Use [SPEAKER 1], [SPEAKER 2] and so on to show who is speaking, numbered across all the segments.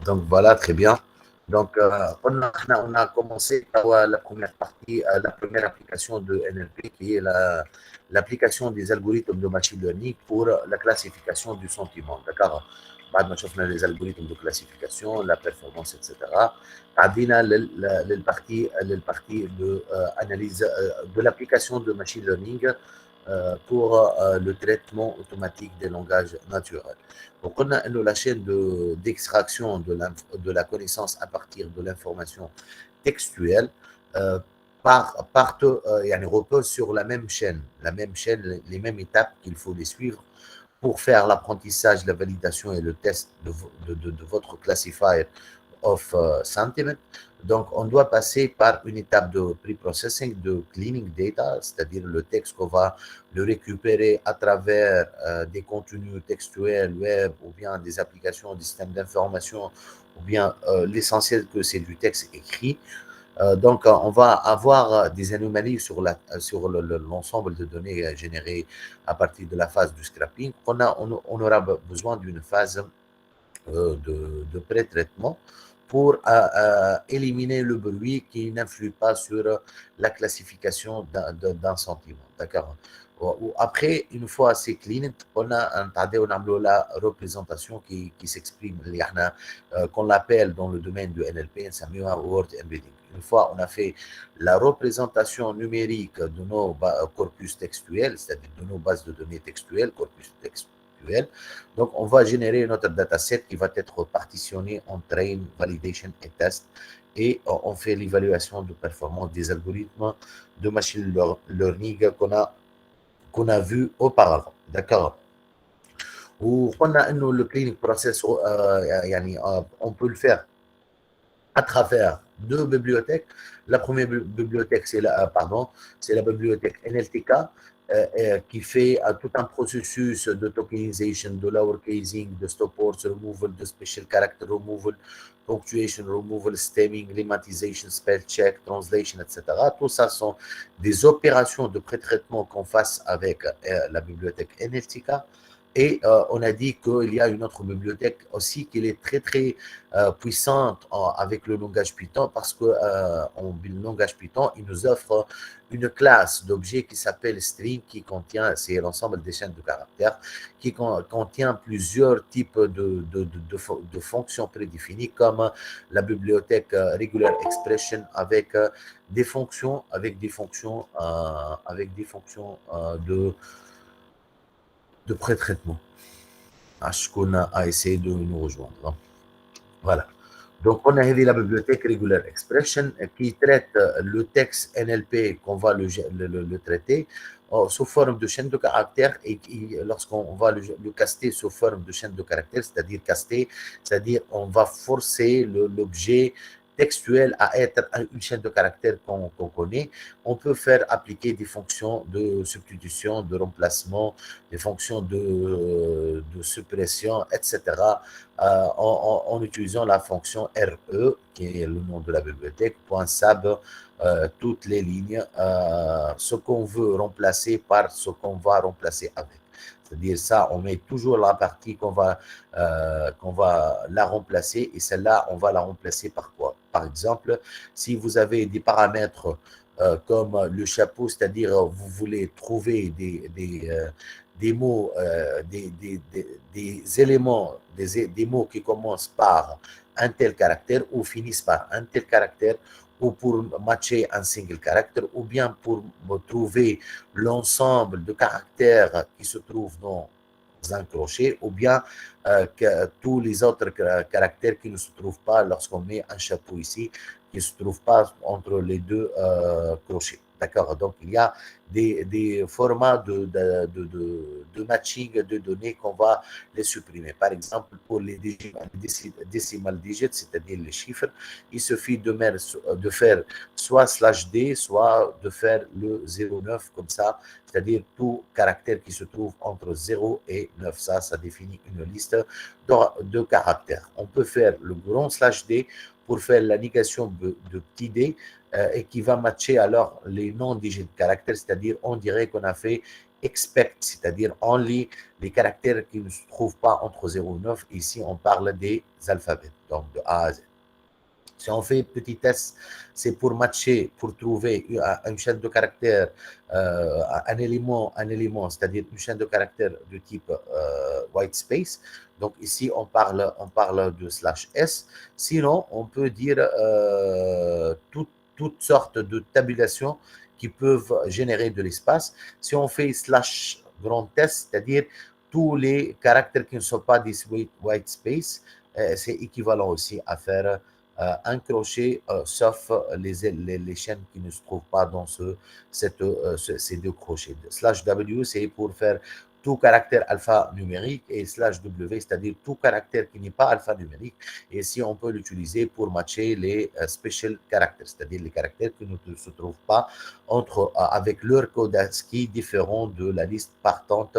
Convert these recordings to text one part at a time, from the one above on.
[SPEAKER 1] Donc voilà, très bien. Donc, on a commencé par la première partie, la première application de NLP, qui est l'application des algorithmes de machine learning pour la classification du sentiment. D'accord. بعد ما شفنا les algorithmes de classification, la performance, etc. عدينا للpartie de analyse de l'application de machine learning pour le traitement automatique des langages naturels. Donc, on a la chaîne d'extraction de la connaissance à partir de l'information textuelle euh, repose sur la même chaîne, les mêmes étapes qu'il faut les suivre pour faire l'apprentissage, la validation et le test de votre classifier of sentiment. Donc, on doit passer par une étape de pre-processing, de cleaning data, c'est-à-dire le texte qu'on va le récupérer à travers des contenus textuels web ou bien des applications, des systèmes d'information, ou bien l'essentiel que c'est du texte écrit. Donc, on va avoir des anomalies sur l'ensemble de données générées à partir de la phase du scrapping. On aura besoin d'une phase de pré-traitement pour éliminer le bruit qui n'influe pas sur la classification d'un sentiment. D'accord. Après, une fois c'est clean, on a la représentation qui s'exprime, qu'on l'appelle dans le domaine du NLP, c'est word embedding. Une fois on a fait la représentation numérique de nos corpus textuels, c'est-à-dire de nos bases de données textuelles, corpus textuels, donc on va générer notre dataset qui va être partitionné en train, validation et test, et on fait l'évaluation de performance des algorithmes de machine learning qu'on a vu auparavant. D'accord. وقلنا انه الكلينيك بروسيس on peut le faire à travers deux bibliothèques. La première bibliothèque, c'est la bibliothèque NLTK, qui fait tout un processus de tokenization, de lowercasing, de stop words removal, de special character removal, punctuation removal, stemming, lemmatization, spell check, translation, etc. Tout ça sont des opérations de pré-traitement qu'on fasse avec la bibliothèque NLTK. Et on a dit qu'il y a une autre bibliothèque aussi qui est très très puissante avec le langage Python, parce que le langage Python, il nous offre une classe d'objets qui s'appelle string, qui contient, c'est l'ensemble des chaînes de caractères, qui contient plusieurs types de fonctions prédéfinies, comme la bibliothèque regular expression avec des fonctions, de pré-traitement. Ashkuna a essayé de nous rejoindre. Voilà. Donc, on a la bibliothèque Regular Expression qui traite le texte NLP qu'on va le traiter sous forme de chaîne de caractères, et lorsqu'on va le caster sous forme de chaîne de caractères, c'est-à-dire caster, c'est-à-dire on va forcer l'objet textuel à être une chaîne de caractères qu'on connaît. On peut faire appliquer des fonctions de substitution, de remplacement, des fonctions de suppression, etc. En utilisant la fonction RE, qui est le nom de la bibliothèque, .sab, toutes les lignes, ce qu'on veut remplacer par ce qu'on va remplacer avec. C'est-à-dire ça, on met toujours la partie qu'on va la remplacer, et celle-là, on va la remplacer par quoi? Par exemple, si vous avez des paramètres comme le chapeau, c'est-à-dire vous voulez trouver des mots, des éléments, des mots qui commencent par un tel caractère ou finissent par un tel caractère, ou pour matcher un single caractère, ou bien pour trouver l'ensemble de caractères qui se trouvent dans un crochet, ou bien tous les autres caractères qui ne se trouvent pas lorsqu'on met un chapeau ici, qui ne se trouvent pas entre les deux crochets. D'accord. Donc, il y a des formats de matching de données qu'on va les supprimer. Par exemple, pour les decimal digits, c'est-à-dire les chiffres, il suffit de faire soit /d, soit de faire le 0,9 comme ça, c'est-à-dire tout caractère qui se trouve entre 0 et 9. Ça définit une liste de caractères. On peut faire le grand /d pour faire la négation de petit d, et qui va matcher alors les non-digits caractères, c'est-à-dire on dirait qu'on a fait expect, c'est-à-dire only les caractères qui ne se trouvent pas entre 0 et 9. Ici, on parle des alphabets, donc de A à Z. Si on fait petit test, c'est pour matcher, pour trouver une chaîne de caractères, un élément, c'est-à-dire une chaîne de caractères de type white space. Donc ici, on parle de slash S. Sinon, on peut dire toutes sortes de tabulations qui peuvent générer de l'espace. Si on fait slash grand test, c'est-à-dire tous les caractères qui ne sont pas des white space, c'est équivalent aussi à faire un crochet, sauf les chaînes qui ne se trouvent pas dans ces deux crochets. Slash W, c'est pour faire tout caractère alphanumérique et slash W, c'est-à-dire tout caractère qui n'est pas alphanumérique. Et si on peut l'utiliser pour matcher les special characters, c'est-à-dire les caractères qui ne se trouvent pas avec leur code ASCII différent de la liste partante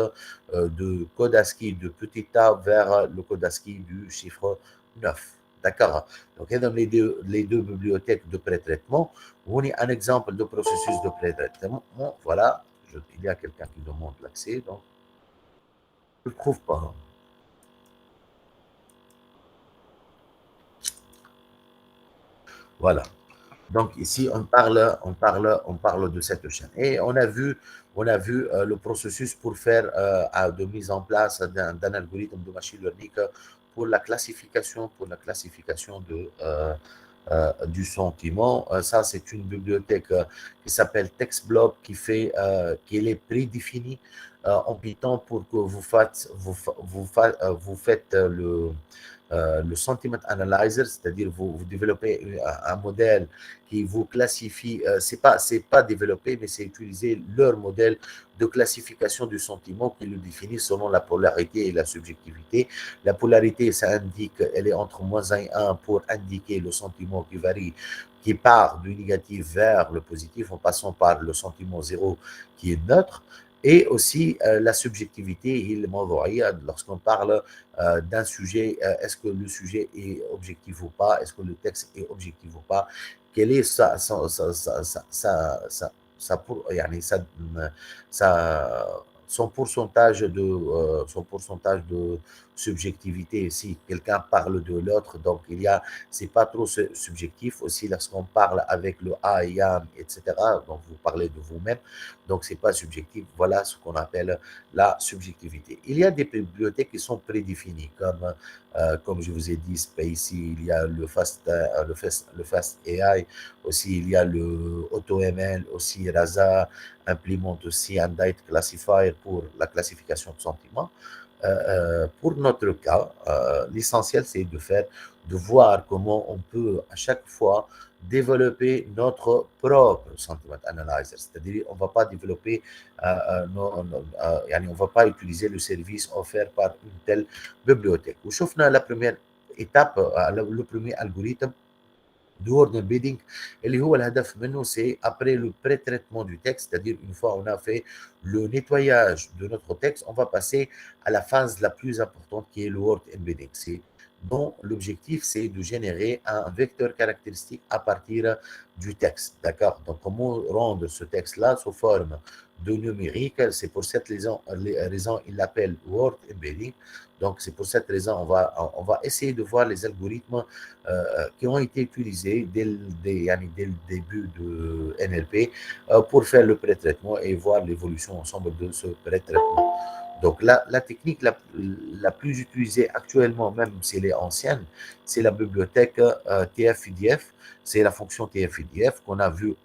[SPEAKER 1] de code ASCII de petit a vers le code ASCII du chiffre 9. D'accord. Donc, les deux bibliothèques de pré-traitement. On a un exemple de processus de pré-traitement. Voilà, il y a quelqu'un qui demande l'accès, donc je ne le trouve pas. Voilà. Donc ici, on parle de cette chaîne. Et on a vu le processus pour faire de mise en place d'un algorithme de machine learning pour la classification, du sentiment. Ça, c'est une bibliothèque qui s'appelle TextBlob qui est prédéfinie en Python pour que vous faites le sentiment analyzer, c'est-à-dire vous développez un modèle qui vous classifie, c'est pas développé, mais c'est utiliser leur modèle de classification du sentiment qui le définit selon la polarité et la subjectivité. La polarité, ça indique, elle est entre -1 et 1 pour indiquer le sentiment qui varie, qui part du négatif vers le positif en passant par le sentiment zéro qui est neutre. Et aussi la subjectivité, lorsqu'on parle d'un sujet, est-ce que le sujet est objectif ou pas, est-ce que le texte est objectif ou pas, quel est son pourcentage de subjectivité. Si quelqu'un parle de l'autre, donc c'est pas trop subjectif aussi lorsqu'on parle avec le I am, etc. Donc vous parlez de vous-même, donc c'est pas subjectif. Voilà ce qu'on appelle la subjectivité. Il y a des bibliothèques qui sont prédéfinies, comme je vous ai dit, Spacey, il y a le Fast AI, aussi il y a le AutoML, aussi Rasa implémente aussi un Date Classifier pour la classification de sentiments. Pour notre cas, l'essentiel c'est de voir comment on peut à chaque fois développer notre propre sentiment analyzer, c'est-à-dire on ne va pas développer, on va pas utiliser le service offert par une telle bibliothèque. وشفنا la première étape, le premier algorithme du word embedding اللي هو الهدف منه c'est après le pré-traitement du texte, c'est-à-dire une fois on a fait le nettoyage de notre texte, on va passer à la phase la plus importante qui est le word embedding. C'est dont l'objectif c'est de générer un vecteur caractéristique à partir du texte. D'accord. Donc comment rendre ce texte-là sous forme de numérique, c'est pour cette raison il l'appelle word embedding. Donc c'est pour cette raison on va essayer de voir les algorithmes qui ont été utilisés dès le début de NLP pour faire le pré-traitement et voir l'évolution ensemble de ce pré-traitement. Donc la technique la plus utilisée actuellement, même si elle est ancienne, c'est la bibliothèque TF-IDF, c'est la fonction TF-IDF qu'on a vue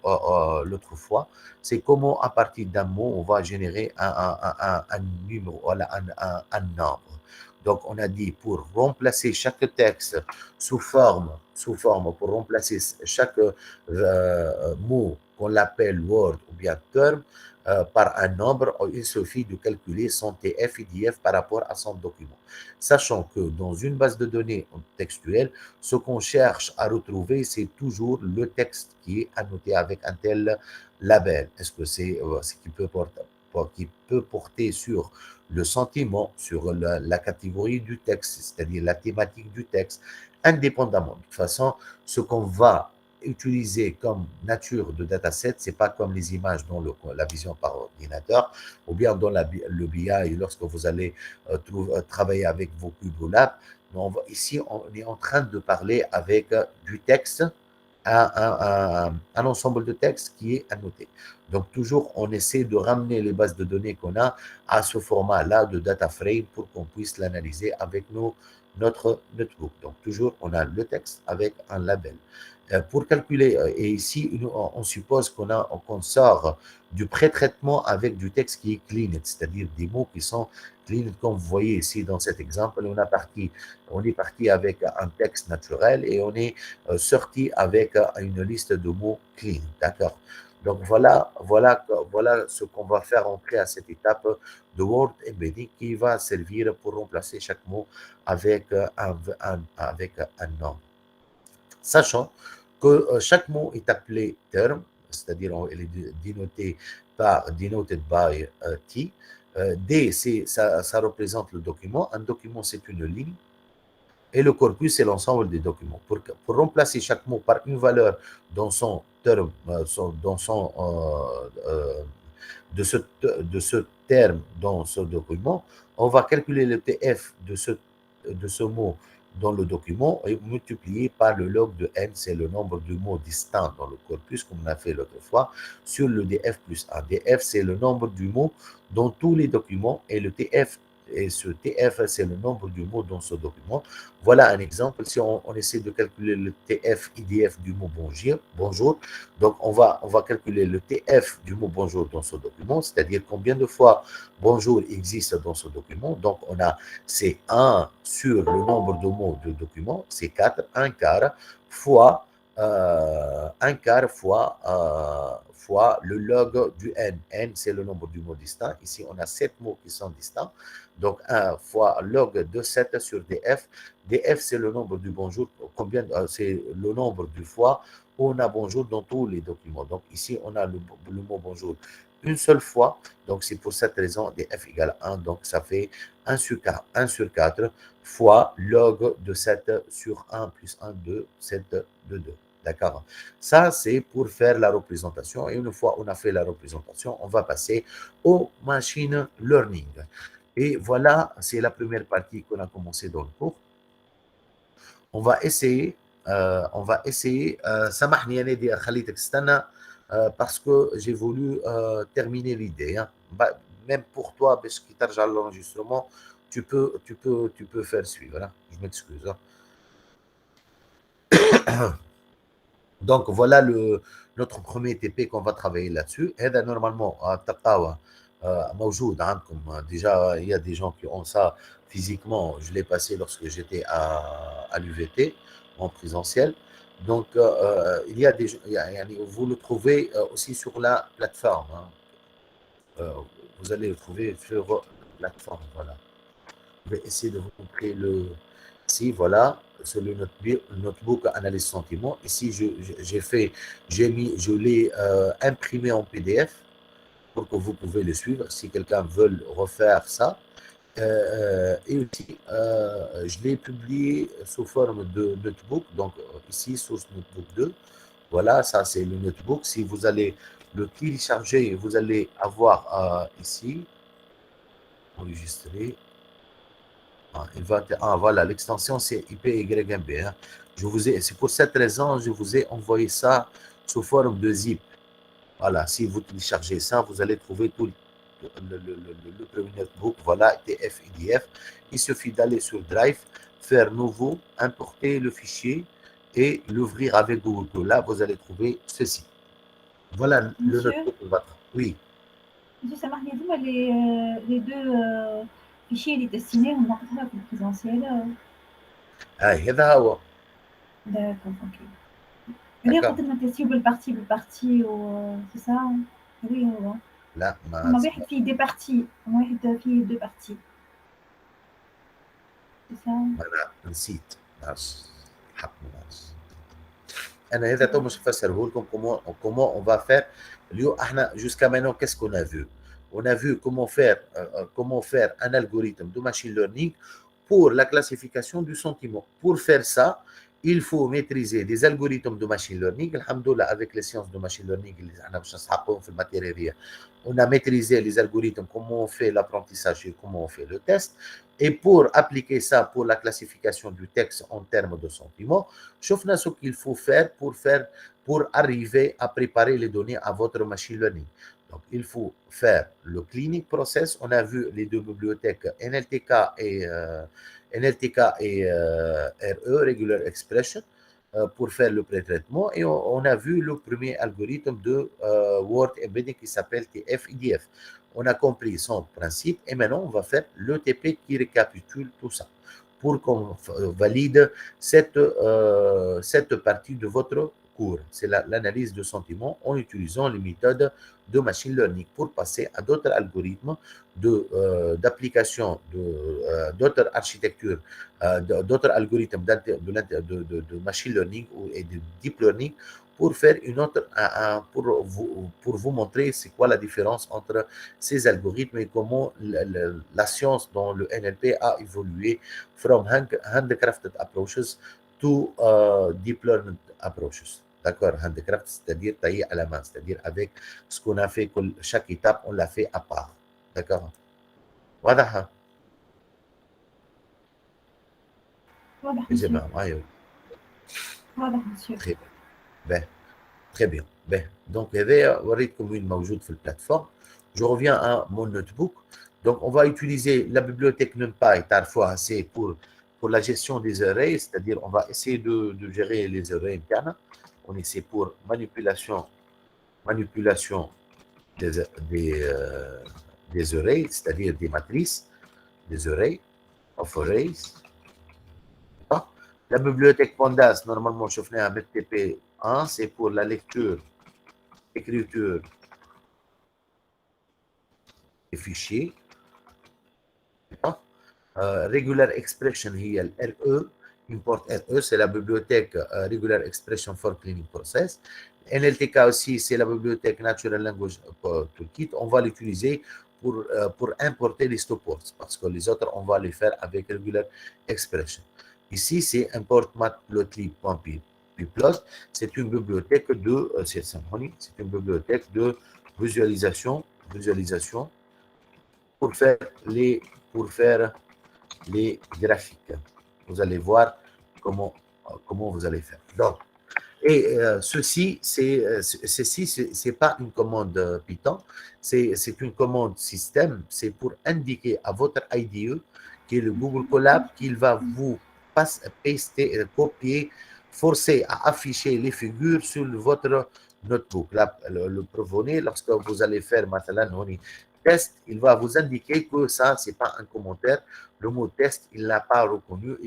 [SPEAKER 1] l'autre fois. C'est comment à partir d'un mot, on va générer un numéro, voilà, un nombre. Donc, on a dit pour remplacer chaque texte pour remplacer chaque mot qu'on l'appelle word ou bien term par un nombre, il suffit de calculer son TF-IDF par rapport à son document. Sachant que dans une base de données textuelle, ce qu'on cherche à retrouver, c'est toujours le texte qui est annoté avec un tel label. Est-ce que c'est ce qui peut porter sur le sentiment, sur la catégorie du texte, c'est-à-dire la thématique du texte, indépendamment. De toute façon, ce qu'on va utilisé comme nature de dataset, c'est pas comme les images dans la vision par ordinateur, ou bien dans le BI, lorsque vous allez travailler avec vos cubes ou labs. Ici, on est en train de parler avec du texte, un ensemble de textes qui est annoté. Donc, toujours, on essaie de ramener les bases de données qu'on a à ce format-là de data frame pour qu'on puisse l'analyser avec notre notebook. Donc, toujours, on a le texte avec un label. Pour calculer, et ici, on suppose qu'on sort du pré-traitement avec du texte qui est clean, c'est-à-dire des mots qui sont clean, comme vous voyez ici dans cet exemple, on est parti avec un texte naturel et on est sorti avec une liste de mots clean, d'accord? Donc voilà ce qu'on va faire entrer à cette étape de Word Embedding qui va servir pour remplacer chaque mot avec avec un nom. Sachant que chaque mot est appelé terme, c'est-à-dire il est dénoté par denoted by T. D, ça représente le document. Un document, c'est une ligne. Et le corpus, c'est l'ensemble des documents. Pour remplacer chaque mot par une valeur dans son terme, de ce terme dans ce document, on va calculer le TF de ce mot dans le document et multiplier par le log de n, c'est le nombre de mots distincts dans le corpus, comme on a fait l'autre fois, sur le df plus 1. df, c'est le nombre du mot dans tous les documents et le tf, et ce TF, c'est le nombre de mots dans ce document. Voilà un exemple. Si on essaie de calculer le TF IDF du mot bonjour, donc on va calculer le TF du mot bonjour dans ce document, c'est-à-dire combien de fois bonjour existe dans ce document. Donc c'est 1 sur le nombre de mots du document, c'est 4, un quart fois fois le log du n. N, c'est le nombre de mots distincts. Ici, on a 7 mots qui sont distincts. Donc, 1 fois log de 7 sur df. df, c'est le nombre du bonjour. C'est le nombre du fois où on a bonjour dans tous les documents. Donc, ici, on a le mot bonjour une seule fois. Donc, c'est pour cette raison, df égale 1. Donc, ça fait 1 sur 4 fois log de 7 sur 1 plus 1, 2, 7 de 2. D'accord? Ça, c'est pour faire la représentation. Et une fois on a fait la représentation, on va passer au machine learning. Et voilà, c'est la première partie qu'on a commencé dans le cours. On va essayer, سامحني يا نادي خليتك تستنى parce que j'ai voulu terminer l'idée. Hein. Même pour toi, parce que tu as l'enregistrement, tu peux faire suivre. Hein. Je m'excuse. Hein. Donc voilà notre premier TP qu'on va travailler là-dessus. هذا normalement تلقاوه موجود عندكم. Déjà il y a des gens qui ont ça physiquement. Je l'ai passé lorsque j'étais à l'UVT en présentiel. Donc il y a des vous le trouvez aussi sur la plateforme. Hein. Vous allez le trouver sur la plateforme. Voilà. Je vais essayer de vous montrer ici, voilà, c'est le notebook analyse sentiment. Ici, je l'ai imprimé en PDF pour que vous pouvez le suivre si quelqu'un veut refaire ça. Et aussi, je l'ai publié sous forme de notebook, donc ici, source notebook 2. Voilà, ça c'est le notebook. Si vous allez le télécharger, vous allez avoir ici, enregistrer. Voilà, l'extension c'est IPYMB. Hein. C'est pour cette raison je vous ai envoyé ça sous forme de zip. Voilà, si vous téléchargez ça, vous allez trouver tout le premier notebook. Voilà, TF, IDF. Il suffit d'aller sur Drive, faire nouveau, importer le fichier et l'ouvrir avec Google. Là, vous allez trouver ceci. Voilà le notebook. Oui.
[SPEAKER 2] Monsieur Samarni, les deux fichiers اللي destinés on va في البريزنسيال.
[SPEAKER 1] هذا هو.
[SPEAKER 2] D'accord, ok. اللي قلت لنا تسيو بالبارتي c'est ça. Oui, هو.
[SPEAKER 1] لا
[SPEAKER 2] ما واحد فيه دي بارتي، واحد فيه دو بارتي. C'est ça.
[SPEAKER 1] أنا نسيت. حق ناس. أنا هذا تو مش هفسره لكم comment on va faire. اليوم احنا jusqu'à maintenant qu'est-ce qu'on a vu? On a vu comment faire un algorithme de machine learning pour la classification du sentiment. Pour faire ça, il faut maîtriser des algorithmes de machine learning. Alhamdoulilah, avec les sciences de machine learning, on a maîtrisé les algorithmes, comment on fait l'apprentissage et comment on fait le test. Et pour appliquer ça pour la classification du texte en termes de sentiments, chauffe ce qu'il faut faire pour arriver à préparer les données à votre machine learning. Donc, il faut faire le cleaning process. On a vu les deux bibliothèques NLTK et RE, Regular Expression, pour faire le pré-traitement. Et on a vu le premier algorithme de Word Embedding qui s'appelle TF-IDF. On a compris son principe et maintenant on va faire l'ETP qui récapitule tout ça pour qu'on valide cette partie de votre cours. C'est l'analyse de sentiments en utilisant les méthodes de machine learning pour passer à d'autres algorithmes d'application, d'autres architectures, d'autres algorithmes de machine learning et de deep learning pour faire une autre, pour vous montrer c'est quoi la différence entre ces algorithmes et comment la science dans le NLP a évolué from handcrafted approaches to deep learned approaches. D'accord, handcraft, c'est-à-dire taillé à la main, c'est-à-dire avec ce qu'on a fait, chaque étape, on l'a fait à part. D'accord. Voilà.
[SPEAKER 2] واضح مسيو. واضح مسيو.
[SPEAKER 1] Très bien. Ben, très bien. Ben, donc, هذا وريتكم وين موجود في البلاتفورم. Je reviens à mon notebook. Donc, on va utiliser la bibliothèque NumPy, parfois, c'est pour la gestion des arrays, c'est-à-dire on va essayer de gérer les arrays internes. On essaie pour manipulation des arrays, c'est-à-dire des matrices, des arrays, of arrays. La bibliothèque Pandas, normalement, je fais un BTP1, c'est pour la lecture, écriture des fichiers. Regular Expression, il y a le RE, import RE, c'est la bibliothèque Regular Expression for Cleaning Process. NLTK aussi, c'est la bibliothèque Natural Language Toolkit. On va l'utiliser pour importer les stopwords, parce que les autres, on va les faire avec Regular Expression. Ici, c'est import matplotlib.pplot. C'est une bibliothèque de visualisation pour faire les graphiques. Vous allez voir comment vous allez faire. Donc, et ceci, c'est pas une commande Python, c'est une commande système. C'est pour indiquer à votre IDE, qui est le Google Colab, qu'il va vous paster, copier, forcer à afficher les figures sur votre notebook. Là, le provenez, lorsque vous allez faire maintenant test, il va vous indiquer que ça, c'est pas un commentaire. Le mot test, il l'a pas reconnu.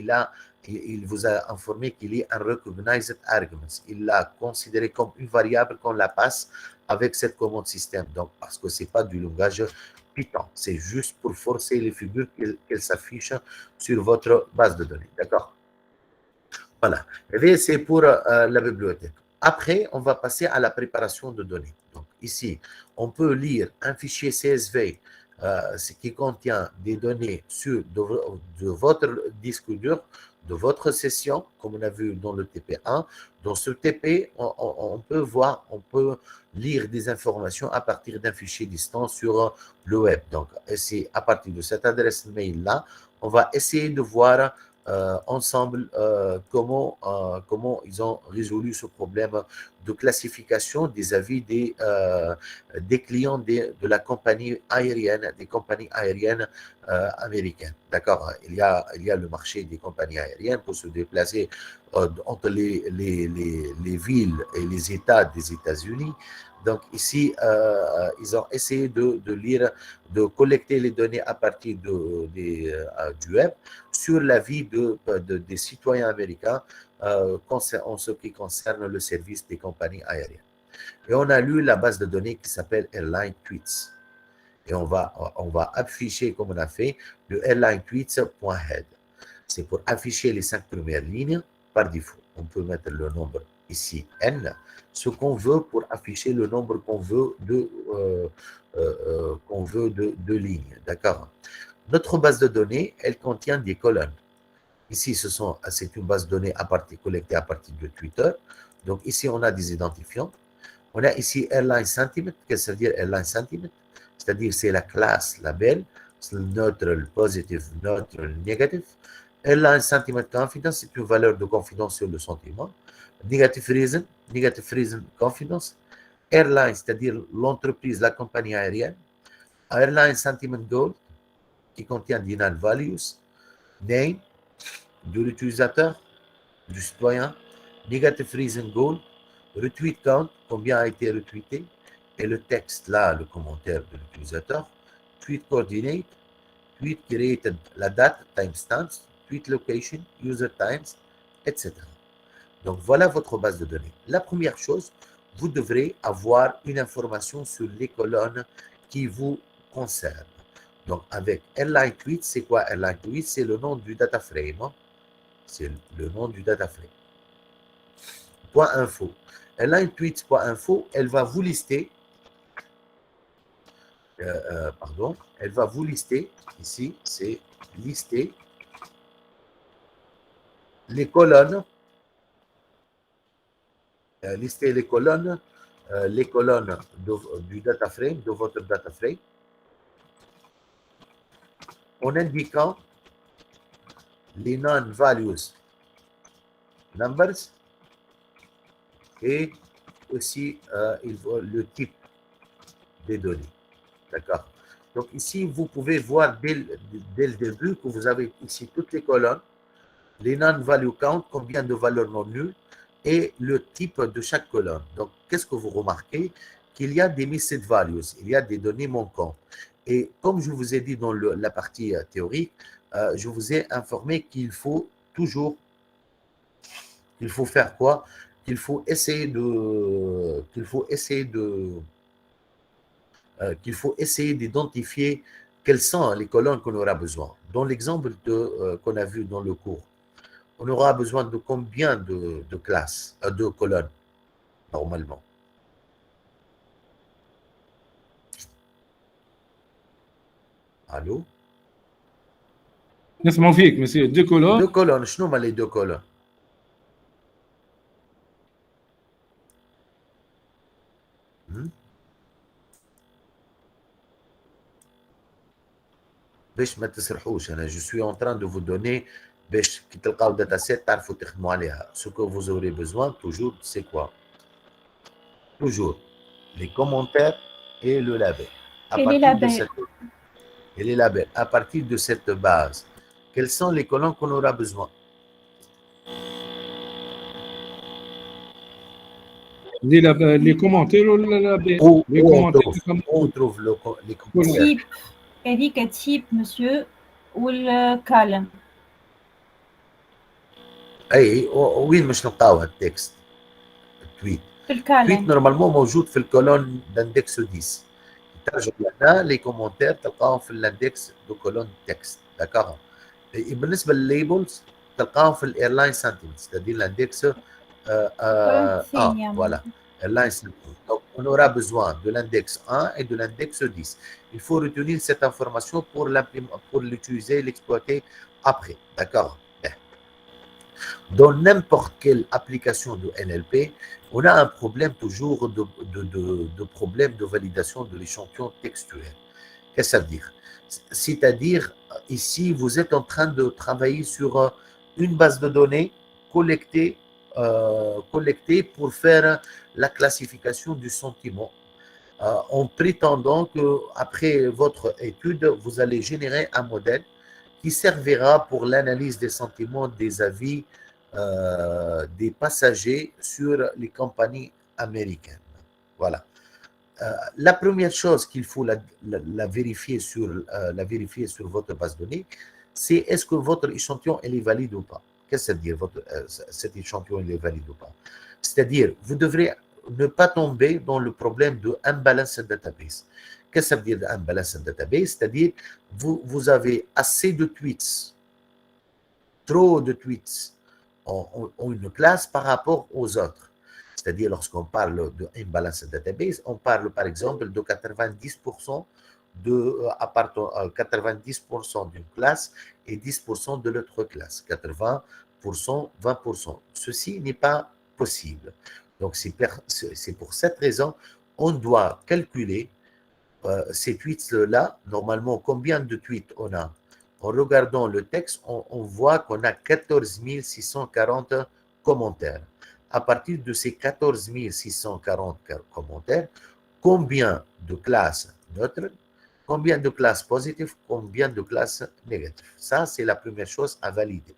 [SPEAKER 1] Il vous a informé qu'il est un recognized argument. Il l'a considéré comme une variable qu'on la passe avec cette commande système. Donc, parce que c'est pas du langage Python. C'est juste pour forcer les figures qu'elles s'affichent sur votre base de données. D'accord? Voilà. Et c'est pour la bibliothèque. Après, on va passer à la préparation de données. Donc, ici, on peut lire un fichier CSV qui contient des données de votre disque dur, de votre session, comme on a vu dans le TP1. Dans ce TP, on peut lire des informations à partir d'un fichier distant sur le web. Donc, c'est à partir de cette adresse mail-là, on va essayer de voir ensemble comment ils ont résolu ce problème de classification des avis des clients de la compagnie aérienne, des compagnies aériennes américaines. D'accord? Il y a le marché des compagnies aériennes pour se déplacer entre les villes et les États des États-Unis. Donc ici, ils ont essayé de lire, de collecter les données à partir du web sur la vie des citoyens américains en ce qui concerne le service des compagnies aériennes. Et on a lu la base de données qui s'appelle Airline Tweets. Et on va afficher, comme on a fait, le airlinetweets.head. C'est pour afficher les 5 premières lignes par défaut. On peut mettre le nombre ici, N, ce qu'on veut pour afficher le nombre qu'on veut de lignes. D'accord? Notre base de données, elle contient des colonnes. Ici, c'est une base de données collectée à partir de Twitter. Donc ici, on a des identifiants. On a ici Airline Sentiment. Qu'est-ce que ça veut dire Airline Sentiment? C'est-à-dire c'est la classe label, c'est le neutral, positive, neutral, négatif. Airline Sentiment Confidence, c'est une valeur de confiance sur le sentiment. Negative Reason Confidence. Airline, c'est-à-dire l'entreprise, la compagnie aérienne. Airline Sentiment Goal, qui contient Denial Values. Name, de l'utilisateur, du citoyen. Negative Reason Goal, retweet count, combien a été retweeté, et le texte là, le commentaire de l'utilisateur. Tweet coordinate, tweet created, la date, timestamps, tweet location, user times, etc. Donc voilà votre base de données. La première chose, vous devrez avoir une information sur les colonnes qui vous concernent. Donc avec Airline Tweet, c'est quoi Airline Tweet? C'est le nom du data frame. Hein? C'est le nom du data frame. Point info. Airline Tweets.info, elle va vous lister, elle va vous lister, ici, c'est lister les colonnes, du data frame, de votre data frame, en indiquant les non-values numbers et aussi le type des données. D'accord? Donc ici, vous pouvez voir dès le début que vous avez ici toutes les colonnes, les non-value count, combien de valeurs non nulles, et le type de chaque colonne. Donc, qu'est-ce que vous remarquez? Qu'il y a des missed values, il y a des données manquantes. Et comme je vous ai dit dans la partie théorique, je vous ai informé qu'il faut toujours, qu'il faut faire quoi? Qu'il faut essayer d'identifier quelles sont les colonnes qu'on aura besoin. Dans l'exemple qu'on a vu dans le cours, on aura besoin de combien de classes, de colonnes, normalement? Allô?
[SPEAKER 3] نسمعوا فيك مسيو دو كولون.
[SPEAKER 1] Deux colonnes, شنو هما les deux colonnes؟ باش ما تسرحوش انا je suis en train de vous donner باش كي تلقاو داتا سيت تعرفوا تخدموا عليها. Ce que vous aurez besoin toujours, c'est quoi? Toujours les commentaires et le label.
[SPEAKER 2] Et les labels.
[SPEAKER 1] Et les labels. À partir de cette base, quelles sont les colonnes qu'on aura besoin?
[SPEAKER 3] Les commentaires ou les labels?
[SPEAKER 1] Où
[SPEAKER 3] Les
[SPEAKER 1] on
[SPEAKER 3] commentaires.
[SPEAKER 1] trouve les commentaires?
[SPEAKER 2] Type, هذيك type monsieur والكالم.
[SPEAKER 1] اي وين مش نلقاوها التكست التويت؟
[SPEAKER 2] في
[SPEAKER 1] التويت
[SPEAKER 2] الكالم.
[SPEAKER 1] نورمالمون موجود في الكولون d'aindex 10. ترجع لهنا لي كومونتير تلقاهم في الاندكس دو كولون تكست. داكور. بالنسبه للليبلز تلقاهم في الايرلاين سنتمنتس c'est-à-dire l'index voilà airline sentiment. Donc on aura besoin de l'index 1 et de l'index 10. Il faut retenir cette information pour l'utiliser, l'exploiter après. D'accord? Dans n'importe quelle application de NLP, on a un problème toujours de problème de validation de l'échantillon textuel. Qu'est-ce que ça veut dire? C'est-à-dire, ici, vous êtes en train de travailler sur une base de données collectée pour faire la classification du sentiment, en prétendant qu'après votre étude, vous allez générer un modèle qui servira pour l'analyse des sentiments, des avis des passagers sur les compagnies américaines. Voilà. La première chose qu'il faut la vérifier sur votre base de données, c'est est-ce que votre échantillon est valide ou pas. Qu'est-ce que ça veut dire, cet échantillon est valide ou pas? C'est-à-dire, vous devrez ne pas tomber dans le problème de imbalance database. Qu'est-ce que ça veut dire imbalance database? C'est-à-dire, vous avez assez de tweets, trop de tweets en une classe par rapport aux autres. C'est-à-dire, lorsqu'on parle de imbalance database, on parle par exemple de 90% 90% d'une classe et 10% de l'autre classe. 80%, 20%. Ceci n'est pas possible. Donc, c'est pour cette raison, on doit calculer ces tweets-là. Normalement, combien de tweets on a? En regardant le texte, on voit qu'on a 14 640 commentaires. À partir de ces 14 640 commentaires, combien de classes neutres, combien de classes positives, combien de classes négatives? Ça, c'est la première chose à valider.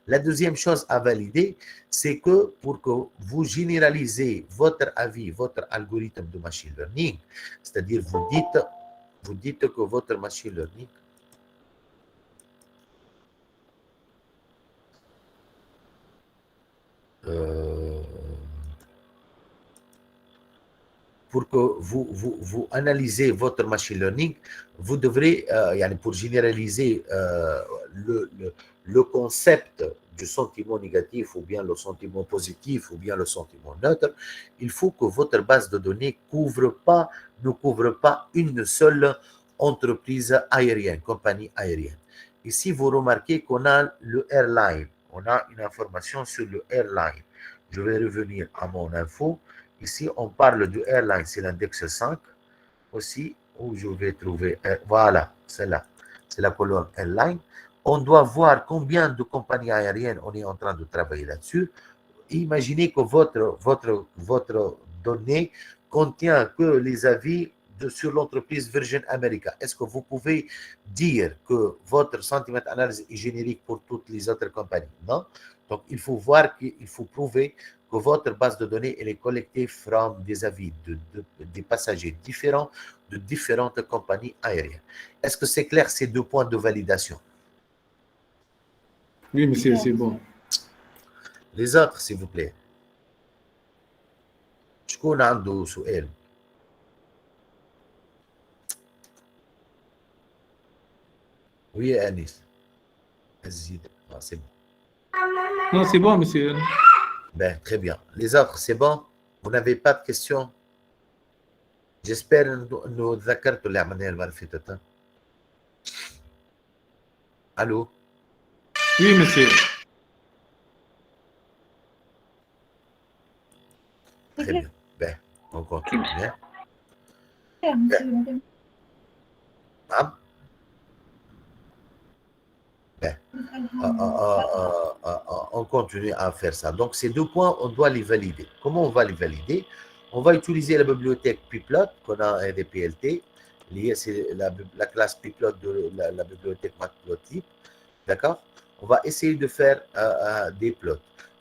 [SPEAKER 1] La deuxième chose à valider, c'est que pour que vous généralisez votre avis, votre algorithme de machine learning, c'est-à-dire vous dites que votre machine learning pour que vous analysez votre machine learning, vous devrez, pour généraliser le concept du sentiment négatif ou bien le sentiment positif ou bien le sentiment neutre, il faut que votre base de données ne couvre pas une seule entreprise aérienne, compagnie aérienne. Ici, vous remarquez qu'on a le airline, on a une information sur le airline. Je vais revenir à mon info. Ici, on parle du airline, c'est l'index 5 aussi, où je vais trouver, voilà, c'est là, c'est la colonne airline. On doit voir combien de compagnies aériennes on est en train de travailler là-dessus. Imaginez que votre donnée contient que les avis sur l'entreprise Virgin America. Est-ce que vous pouvez dire que votre sentiment analyse est générique pour toutes les autres compagnies? Non. Donc, il faut prouver que votre base de données elle est collectée from des avis des passagers différents de différentes compagnies aériennes. Est-ce que c'est clair ces deux points de validation?
[SPEAKER 3] Oui, monsieur, c'est bon.
[SPEAKER 1] Les autres, s'il vous plaît. شكون عنده سؤال؟ Oui, Anis. C'est bon.
[SPEAKER 3] Non, c'est bon, monsieur.
[SPEAKER 1] Ben, très bien. Les autres, c'est bon? Vous n'avez pas de questions? J'espère إنه ذكرتوا اللي عملناه المرة اللي فاتت. Allô?
[SPEAKER 3] Oui, monsieur.
[SPEAKER 1] Très bien. Ben, on continue. Hein? Ben, on continue à faire ça. Donc, ces deux points, on doit les valider. Comment on va les valider? On va utiliser la bibliothèque Pyplot, qu'on a un DPLT. C'est la classe Pyplot de la bibliothèque Matplotlib. D'accord? On va essayer de faire des plots.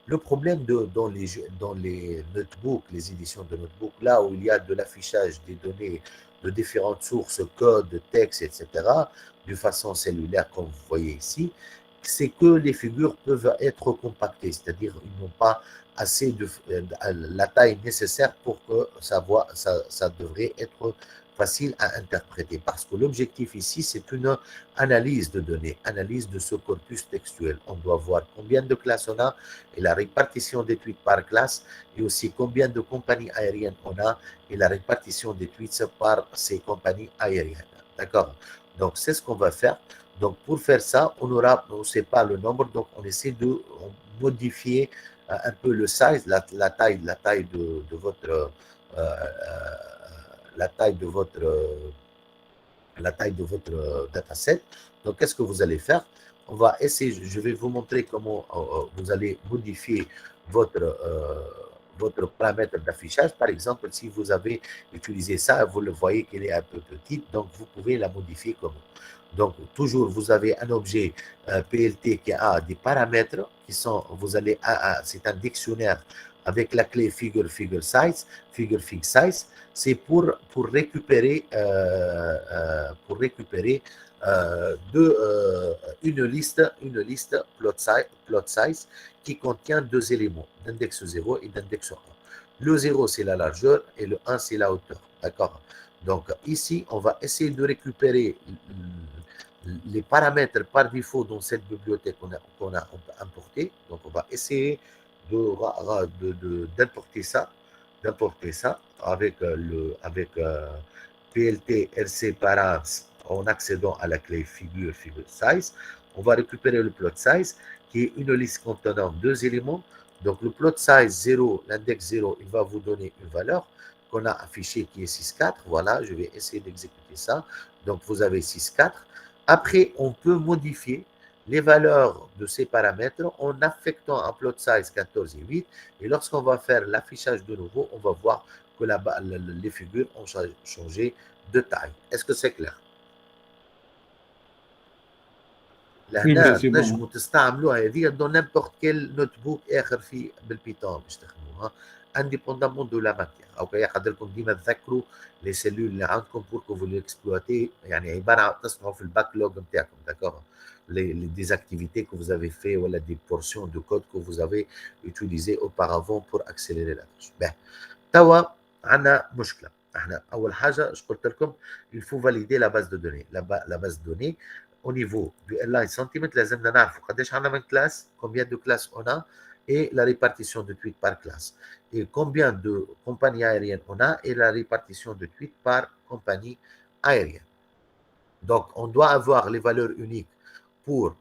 [SPEAKER 1] Le problème dans les notebooks, les éditions de notebooks, là où il y a de l'affichage des données de différentes sources, code, texte, etc., de façon cellulaire, comme vous voyez ici, c'est que les figures peuvent être compactées, c'est-à-dire qu'ils n'ont pas assez de la taille nécessaire pour que ça devrait être facile à interpréter. Parce que l'objectif ici, c'est une analyse de données, analyse de ce corpus textuel. On doit voir combien de classes on a et la répartition des tweets par classe, et aussi combien de compagnies aériennes on a et la répartition des tweets par ces compagnies aériennes. D'accord? Donc, c'est ce qu'on va faire. Donc, pour faire ça, on ne sait pas le nombre, donc on essaie de modifier un peu le size, la taille de votre dataset. Donc, qu'est-ce que vous allez faire? On va essayer, je vais vous montrer comment vous allez modifier votre paramètre d'affichage. Par exemple, si vous avez utilisé ça, vous le voyez qu'elle est un peu petite, donc vous pouvez la modifier comme ça. Donc, toujours, vous avez un objet PLT qui a des paramètres qui sont, c'est un dictionnaire avec la clé figure size, fig size. C'est pour récupérer une liste plot size qui contient deux éléments, l'index 0 et l'index 1. Le 0, c'est la largeur et le 1, c'est la hauteur. D'accord? Donc, ici, on va essayer de récupérer les paramètres par défaut dans cette bibliothèque qu'on a importée. Donc, on va essayer d'importer ça avec PLT RC params en accédant à la clé figure size. On va récupérer le plot size qui est une liste contenant 2 éléments. Donc le plot size 0, l'index 0, il va vous donner une valeur qu'on a affichée qui est 6,4. Voilà, je vais essayer d'exécuter ça. Donc vous avez 6,4. Après, on peut modifier les valeurs de ces paramètres en affectant un plot size 14 et 8. Et lorsqu'on va faire l'affichage de nouveau, on va voir que les figures ont changé de taille. Est-ce que c'est clair? لهنا تنجموا تستعملوها هذه dans n'importe quel notebook اخر في بالبيتون باش تخدموها indépendamment de la matière. او يقدر لكم ديما تذكروا لي سيلول اللي عندكم pour que vous l'exploitez يعني عباره عن تصنعوا في الباكلوج نتاعكم داكور des activités que vous avez fait ou des portions de code que vous avez utilisées auparavant pour accélérer la tâche. Ben, توا عندنا مشكله. احنا اول حاجه اش قلت لكم il faut valider la base de données. La base de données au niveau du airline centimètre لازمنا نعرفوا قداش عندنا من classe, combien de classes on a et la répartition de tweets par classe et combien de compagnies aériennes on a et la répartition de tweets par compagnie aérienne. Donc on doit avoir les valeurs uniques pour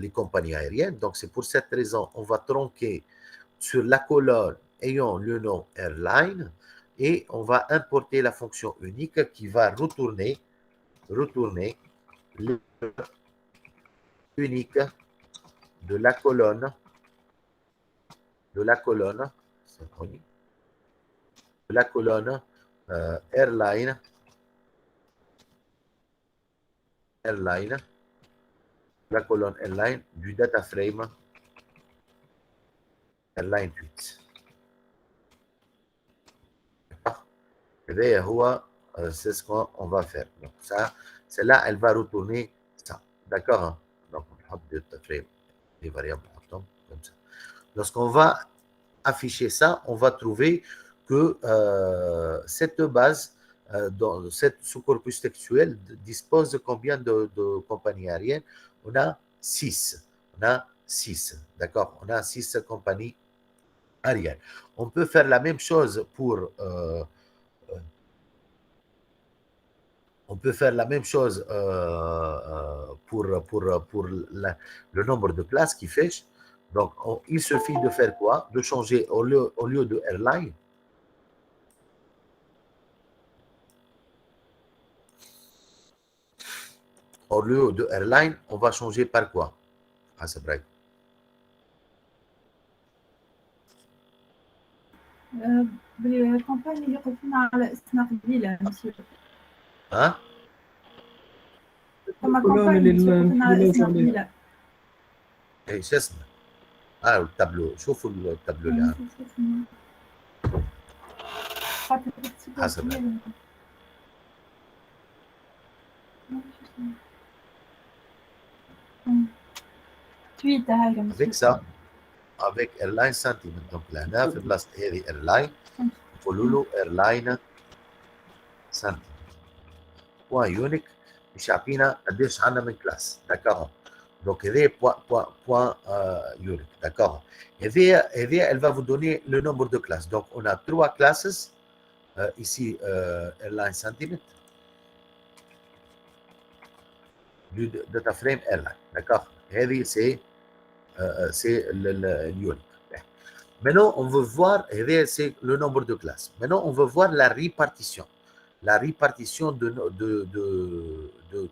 [SPEAKER 1] les compagnies aériennes. Donc c'est pour cette raison on va tronquer sur la colonne ayant le nom airline et on va importer la fonction unique qui va retourner le unique de la colonne airline la colonne airline du data frame airline tweets. C'est ce qu'on va faire. Donc ça, celle-là, elle va retourner ça. D'accord, hein? Donc on va mettre des variables comme ça. Lorsqu'on va afficher ça, on va trouver que cette base, dans cette sous-corpus textuel, dispose de combien de compagnies aériennes? On a 6. D'accord? On a 6 compagnies aériennes. On peut faire la même chose pour le nombre de classes qui fait. Donc, il suffit de faire quoi? De changer au lieu de airline, on va changer par quoi? حسب رأيك.
[SPEAKER 2] بالكومباني اللي قلت لنا على اسمها قبيله مسيو.
[SPEAKER 1] ها؟
[SPEAKER 2] فما كومباني اللي قلت لنا على اسمها قبيله.
[SPEAKER 1] اي شو اسمه؟ التابلو، شوفوا التابلو اللي عندنا. حسب
[SPEAKER 2] تويت هاي
[SPEAKER 1] avec ça avec airline sentiment. donc لهنا في بلاصه هذه airline نقولوا له airline sentiment بوان يونيك باش يعطينا قداش عندنا من كلاس. داكور donc هذه point unique. d'accord هذه elle va vous donner le nombre de classes. donc on a 3 classes ici airline sentiment du data frame airline. d'accord هذه c'est le unique. Maintenant, on veut voir, c'est le nombre de classes. Maintenant, on veut voir la répartition de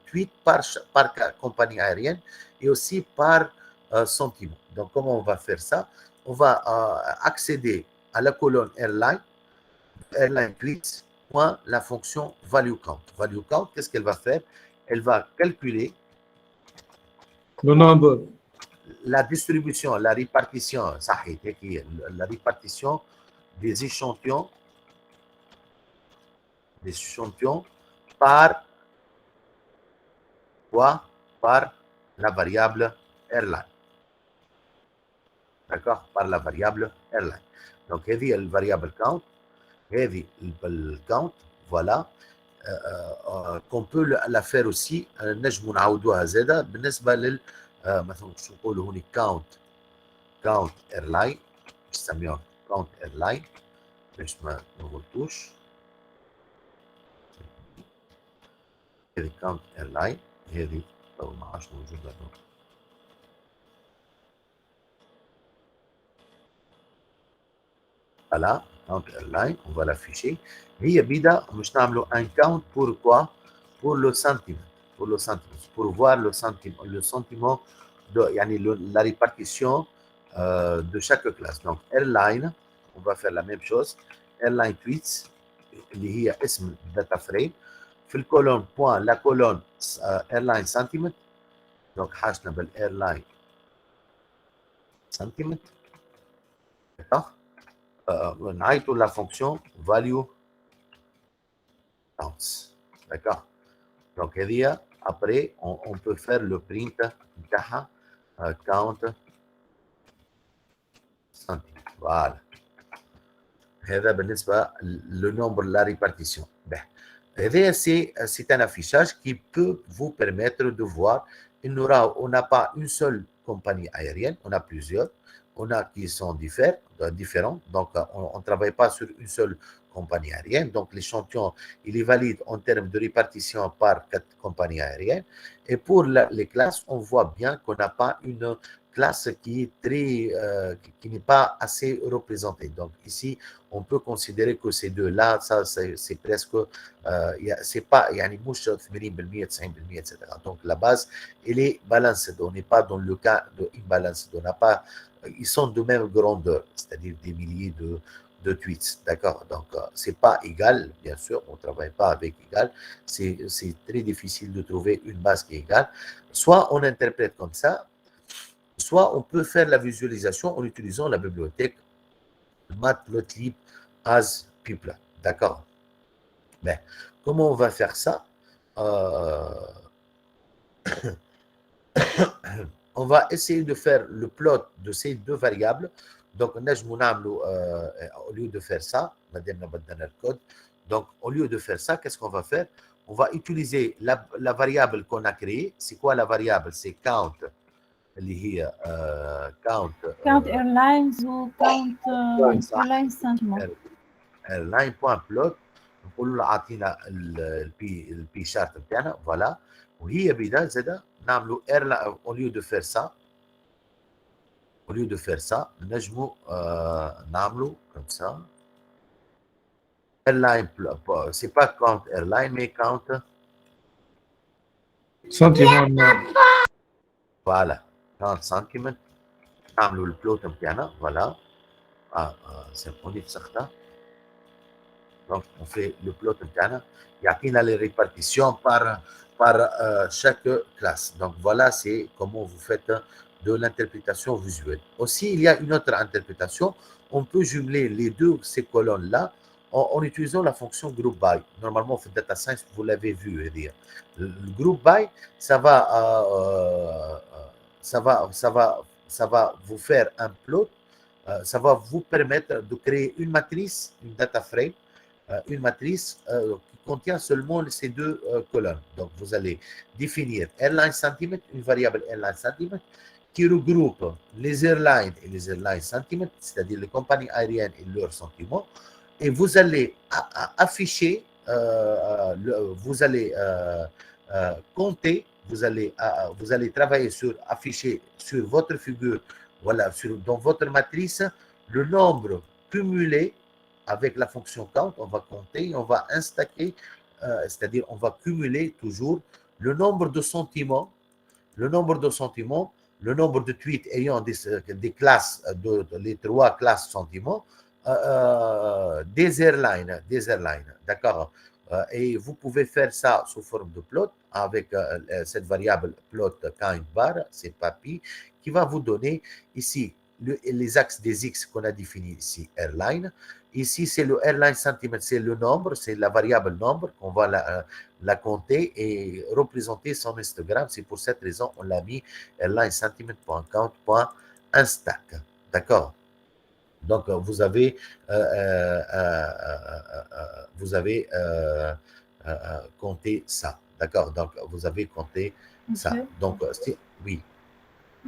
[SPEAKER 1] tweets par compagnie aérienne et aussi par sentiment. Donc, comment on va faire ça? On va accéder à la colonne airline tweets, point la fonction value count. Value count, qu'est-ce qu'elle va faire? Elle va calculer
[SPEAKER 3] le nombre,
[SPEAKER 1] la distribution, la répartition, la répartition des échantillons par quoi? Par la variable airline. D'accord? Par la variable airline. Donc, هذه الفاريابل count, هذه الكاونت, voilà. qu'on peut la faire aussi نجموا نعاودوها زاده بالنسبه لل مثلا شو نقولوا هوني كاونت ايرلاين نسميوها كاونت ايرلاين باش ما نغلطوش هذه count airline هذه لو ما عادش موجودة voilà count airline on va l'afficher هي بيدا مش نعملوا un count pour quoi pour le centime pour voir le sentiment de يعني la répartition de chaque classe donc airline on va faire la même chose airline tweets اللي هي اسم data frame في الكولون بوان لا كولون airline sentiment donc حاجتنا بالايرلاين sentiment d'accord نعيطوا la fonction value counts d'accord donc هذه après on peut faire le print نتاعها count sentiment voilà هذا بالنسبة le nombre la répartition c'est un affichage qui peut vous permettre de voir on n'a pas une seule compagnie aérienne, on a plusieurs, on a qui sont différents, donc on ne travaille pas sur une seule compagnie aérienne, donc l'échantillon, il est valide en termes de répartition par 4 compagnies aériennes, et pour les classes, on voit bien qu'on n'a pas une classe qui est qui n'est pas assez représentée. Donc ici, on peut considérer que ces deux-là, ça c'est presque, c'est pas, يعني مش 80% 90% etc. Donc la base, elle est balancée. On n'est pas dans le cas de imbalance. On n'a pas, ils sont de même grandeur, c'est-à-dire des milliers de tweets, d'accord. Donc c'est pas égal, bien sûr, on travaille pas avec égal. C'est très difficile de trouver une base qui est égale. Soit on interprète comme ça, soit on peut faire la visualisation en utilisant la bibliothèque Matplotlib as Pupla. D'accord. Mais comment on va faire ça on va essayer de faire le plot de ces deux variables. Donc, au lieu de faire ça, donc au lieu de faire ça, qu'est-ce qu'on va faire? On va utiliser la variable qu'on a créée. C'est quoi la variable? C'est count. اللي هي
[SPEAKER 2] count airlines و count airline sentiment
[SPEAKER 1] airline point plot نقول له اعطينا البي شارت بتاعنا فوالا وهي بدا زاد نعملوا au lieu de faire ça نجموا نعملوا comme ça airline c'est pas count airline mais count
[SPEAKER 3] sentiment
[SPEAKER 1] voilà count sentiment نعملوا البلوت بتاعنا فوالا سيمفوني تسخطها donc on fait le plot بتاعنا يعطينا les répartitions par chaque classe. Donc voilà, c'est comment vous faites de l'interprétation visuelle. Aussi, il y a une autre interprétation. On peut jumeler ces colonnes-là en utilisant la fonction group by. Normalement, en data science, vous l'avez vu. Le group by, ça va vous faire un plot. Ça va vous permettre de créer une matrice, une data frame, une matrice qui contient seulement ces deux colonnes. Donc, vous allez définir airline centimètre, une variable airline centimètre qui regroupe les airlines et les airlines centimètres, c'est-à-dire les compagnies aériennes et leurs sentiments. Et vous allez afficher, vous allez compter, vous allez travailler sur, afficher sur votre figure, voilà, dans votre matrice, le nombre cumulé avec la fonction count, on va compter, on va instacker, c'est-à-dire on va cumuler toujours le nombre de sentiments, le nombre de tweets ayant des classes, les 3 classes sentiments, des airlines, d'accord. Et vous pouvez faire ça sous forme de plot avec cette variable plot kind bar, c'est papi, qui va vous donner ici les axes des X qu'on a définis ici, airline. Ici, c'est le airline centimètre, c'est le nombre, c'est la variable nombre qu'on va la compter et représenter son histogramme. C'est pour cette raison on l'a mis airline centimètre.count.instack. D'accord. Donc, vous avez compté ça. D'accord. Donc, vous avez compté ça. Donc, oui.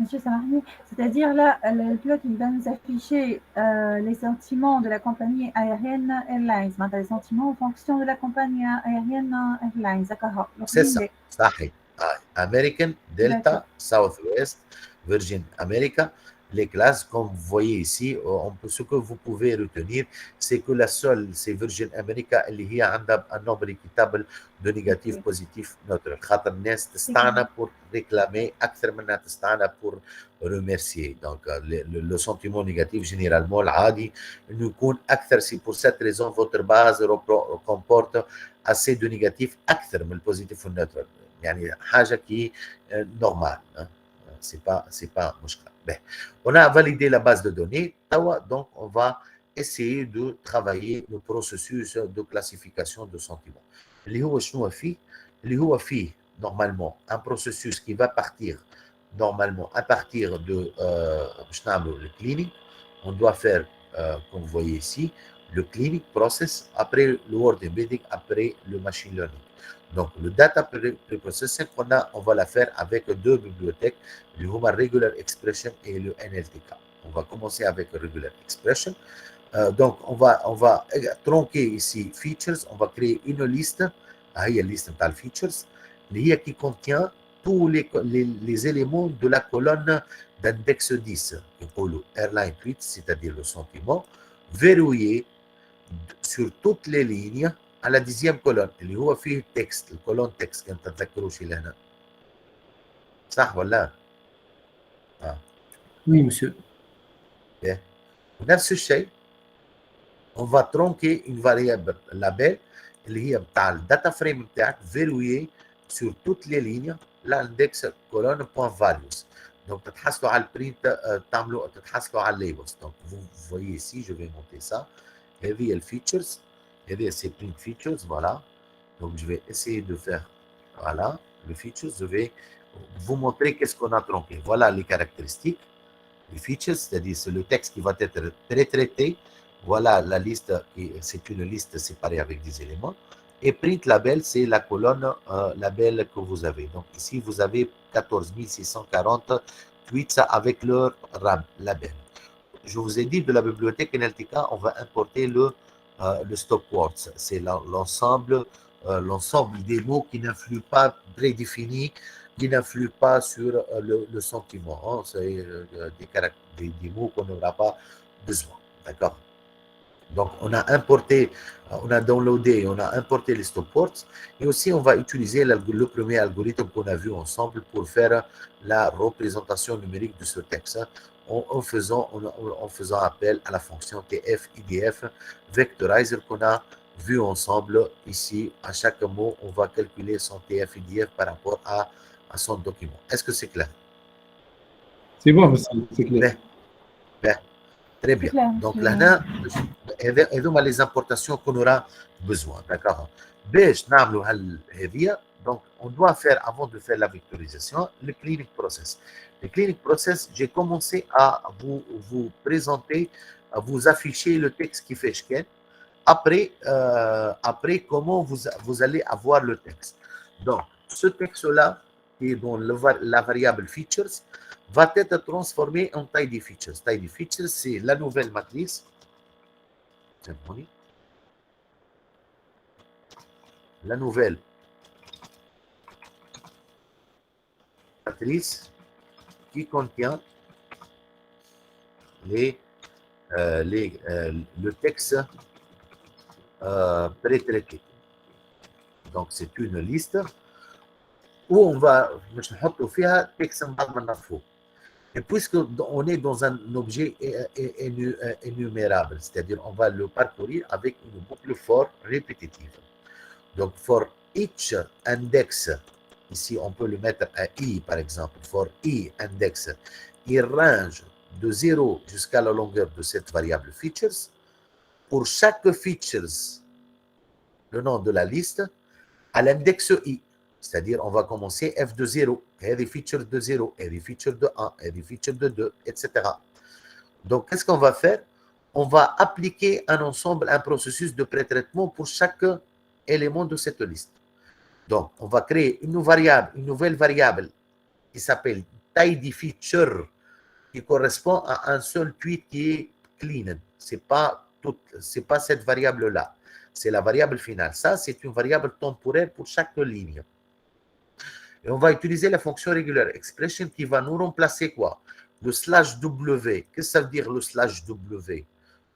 [SPEAKER 2] Monsieur Samahni, c'est-à-dire là, le pilote il va nous afficher les sentiments de la compagnie aérienne Airlines, les sentiments en fonction de la compagnie aérienne Airlines, d'accord.
[SPEAKER 1] C'est ça, صحيح. American,
[SPEAKER 2] D'accord.
[SPEAKER 1] Delta, Southwest, Virgin America, les classes, comme vous voyez ici, ce que vous pouvez retenir, c'est que la seule, c'est Virgin America, اللي هي عندها un nombre équitable de négatifs,
[SPEAKER 2] Ok.
[SPEAKER 1] positifs, neutres. خاطر الناس تستعنا pour réclamer أكثر منها تستعنا pour remercier. Donc, le sentiment négatif, généralement, العادي, إنه يكون أكثر. C'est pour cette raison, votre base comporte assez de négatifs أكثر من البوزيتيف والنeutre. يعني حاجه qui est normale, hein. C'est pas مشكله. On a validé la base de données, donc on va essayer de travailler le processus de classification de sentiments. اللي هو شنو فيه؟ اللي هو فيه normalement un processus qui va partir normalement à partir de باش نعملوا le cleaning. On doit faire comme vous voyez ici le cleaning process, après le word embedding, après le machine learning. Donc, le data preprocessing, on va la faire avec deux bibliothèques, le Human Regular Expression et le NLTK. On va commencer avec Regular Expression. Donc, on va tronquer ici features, on va créer une liste, une liste de features, qui contient tous les éléments de la colonne d'index 10, le airline tweet, c'est-à-dire le sentiment, verrouillé sur toutes les lignes à la 10e colonne اللي هو فيه التكست الكولون تكست كان تتذكروش الى هنا صح ولا؟
[SPEAKER 3] Oui, monsieur.
[SPEAKER 1] نفس الشيء on va tronquer une variable label اللي هي بتاع الداتا فريم بتاعك verrouillé sur toutes les lignes l'index colonne point values. Donc تتحصلوا على البرينت تتحصلوا على الليبلز. Donc vous voyez ici, je vais monter ça. هذه الفيتشرز هذه c'est print features, voilà. Donc je vais essayer de faire voilà le features. Je vais vous montrer qu'est-ce qu'on a tronqué. Voilà les caractéristiques, les features, c'est-à-dire c'est le texte qui va être traité. Voilà la liste, c'est une liste séparée avec des éléments. Et print label, c'est la colonne label que vous avez. Donc ici vous avez 14 640 tweets avec leur label. Je vous ai dit de la bibliothèque NLTK, on va importer le stop words. C'est l'ensemble des mots qui n'influent pas, prédéfinis, qui n'influent pas sur le sentiment. Hein. C'est des mots qu'on n'aura pas besoin. D'accord? Donc, on a importé, on a downloadé, on a importé les stop words. Et aussi, on va utiliser le premier algorithme qu'on a vu ensemble pour faire la représentation numérique de ce texte. En faisant appel à la fonction TF-IDF Vectorizer qu'on a vu ensemble ici. À chaque mot, on va calculer son TF-IDF par rapport à son document. Est-ce que c'est clair?
[SPEAKER 3] C'est bon, monsieur, c'est clair.
[SPEAKER 1] Bien. Très bien. Donc là, هذوما les importations qu'on aura besoin. D'accord? باش نعملوا هذه. Donc, on doit faire, avant de faire la vectorisation, le cleaning process. Le cleaning process, j'ai commencé à vous présenter, à vous afficher le texte qui fait Shken. Après, comment vous allez avoir le texte. Donc, ce texte-là, qui est dans la variable features, va être transformé en tidy features. Tidy features, c'est la nouvelle matrice. La nouvelle matrice qui contient le texte pré-traité. Donc, c'est une liste où on va نحطوا فيها texte من فوق. Et puisqu'on est dans un objet énumérable, c'est-à-dire on va le parcourir avec une boucle for répétitive. Donc, for each index, ici on peut le mettre à i par exemple, for i index, il range de 0 jusqu'à la longueur de cette variable features. Pour chaque features, le nom de la liste, à l'index i. C'est-à-dire, on va commencer f de 0, et des features de 0, et des features de 1, et des features de 2, etc. Donc, qu'est-ce qu'on va faire? On va appliquer un ensemble, un processus de pré-traitement pour chaque élément de cette liste. Donc, on va créer une nouvelle variable qui s'appelle taille de feature qui correspond à un seul tweet qui est clean. C'est pas cette variable-là. C'est la variable finale. Ça, c'est une variable temporaire pour chaque ligne. Et on va utiliser la fonction regular expression qui va nous remplacer quoi? Le slash W. Qu'est-ce que ça veut dire le slash W?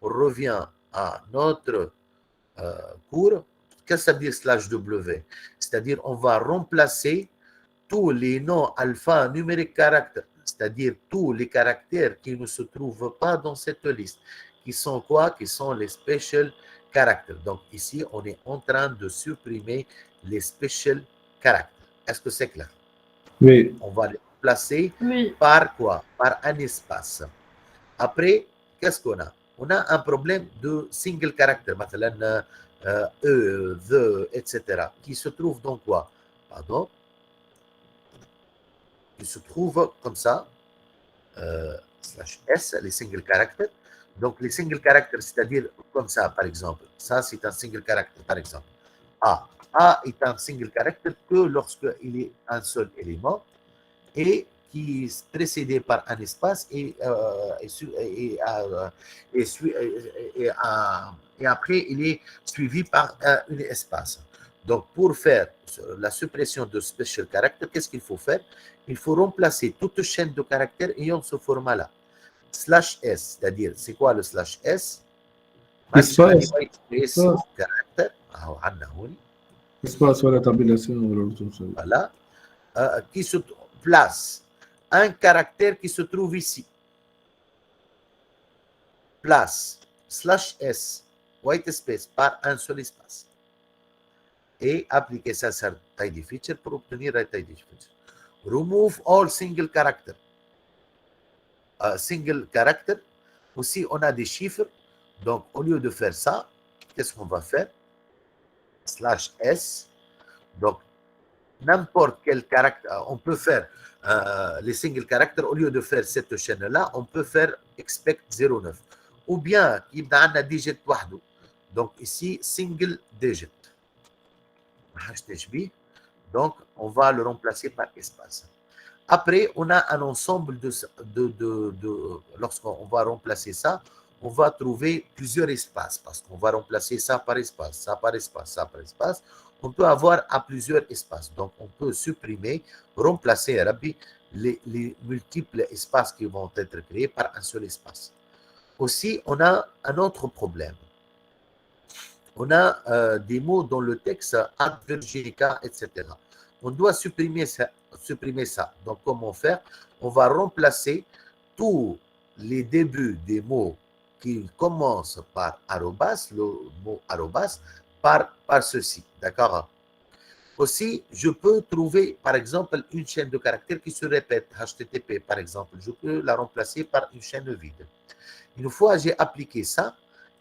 [SPEAKER 1] On revient à notre cours. Qu'est-ce que ça veut dire slash W? C'est-à-dire on va remplacer tous les noms alphanumériques caractères, c'est-à-dire tous les caractères qui ne se trouvent pas dans cette liste, qui sont quoi? Qui sont les special characters. Donc ici, on est en train de supprimer les special characters. Est-ce que c'est clair?
[SPEAKER 3] Oui.
[SPEAKER 1] On va les remplacer
[SPEAKER 2] Oui.
[SPEAKER 1] par quoi? Par un espace. Après, qu'est-ce qu'on a? On a un problème de single character, مثلا the, etc., qui se trouve dans quoi? Pardon? Qui se trouve comme ça, slash S, les single characters. Donc, les single characters, c'est-à-dire comme ça, par exemple. Ça, c'est un single character, par exemple. A. A est un single character que lorsqu'il est un seul élément et qui est précédé par un espace et après, il est suivi par un espace. Donc, pour faire la suppression de special character, qu'est-ce qu'il faut faire? Il faut remplacer toute chaîne de caractères ayant ce format-là. Slash S, c'est-à-dire, c'est quoi le slash S?
[SPEAKER 3] Espace. Espace, voilà, tabulation.
[SPEAKER 1] Voilà. Qui se place un caractère qui se trouve ici. Place slash S, white space, par un seul espace. Et appliquer ça sur tidy feature pour obtenir la tidy feature. Remove all single character. Single character. Aussi, on a des chiffres. Donc, au lieu de faire ça, qu'est-ce qu'on va faire? Slash S. Donc, n'importe quel caractère, on peut faire les single characters, au lieu de faire cette chaîne-là, on peut faire expect 09. Ou bien, il y a un digit وحده. Donc, ici, single digit. Donc, on va le remplacer par espace. Après, on a un ensemble lorsqu'on va remplacer ça, on va trouver plusieurs espaces parce qu'on va remplacer ça par espace, ça par espace, ça par espace. On peut avoir à plusieurs espaces. Donc, on peut supprimer, remplacer les multiples espaces qui vont être créés par un seul espace. Aussi, on a un autre problème. On a des mots dans le texte, advergica, etc. On doit supprimer ça. Donc, comment faire? On va remplacer tous les débuts des mots qui commencent par arrobas, le mot arrobas, par ceci. D'accord? Aussi, je peux trouver, par exemple, une chaîne de caractères qui se répète, HTTP, par exemple. Je peux la remplacer par une chaîne vide. Une fois que j'ai appliqué ça,